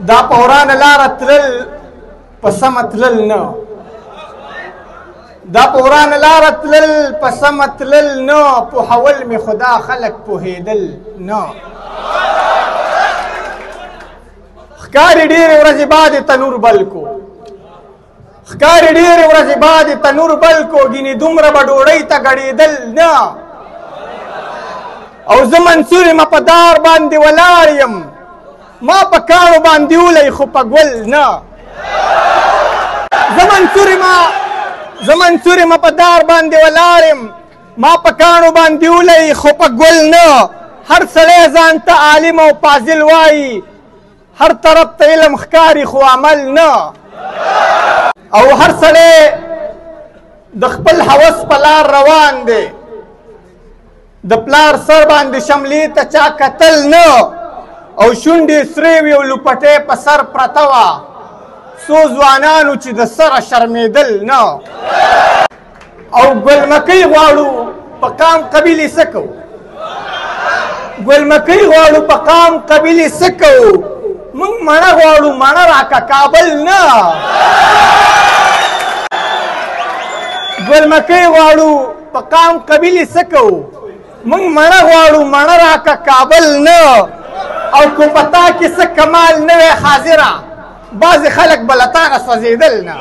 دا پوران لار تلل پسم تلل نه دا پوران لار تلل پسم تلل نه په حول می خدا خلق پوهیدل نه خکاری ډیر ورځې بعد تنور بل کو خکاری ډیر ورځې بعد تنور بل کو ګینه دومره به ډوړی ته غړېدل نه او زه منصور یم په دار باندې ولاړ یم ما په کاڼو باندې ولی خو په ګل نه زه منصور یم په دار باندې ولاړ یم ما په کاڼو باندې ولی خو په ګل نه هر سړی ځان ته عالم او فاضل وایي هر طرف ته علم ښکاري خو عمل نه او هر سړی د خپل هوس په لار روان دی د پلار سر باندې شملې ته چا کتل نه او شونډې سرې وي او لوپټې په سر پرته وه څو ځوانانو چې د سره شرمېدل نه او ګلمکۍ غواړو په قام قبیلې څه کوو ګلمکۍ غواړو په قام قبیلې څه کوو موږ مڼه غواړو مڼه راکه کابل نه ګلمکۍ غواړو په قام قبیلې څه کوو موږ مڼه غواړو مڼه راکه کابل نه او کو پتا کې څه کمال نه وی حاضره بعضې خلک به له تا نه سوځېدل نه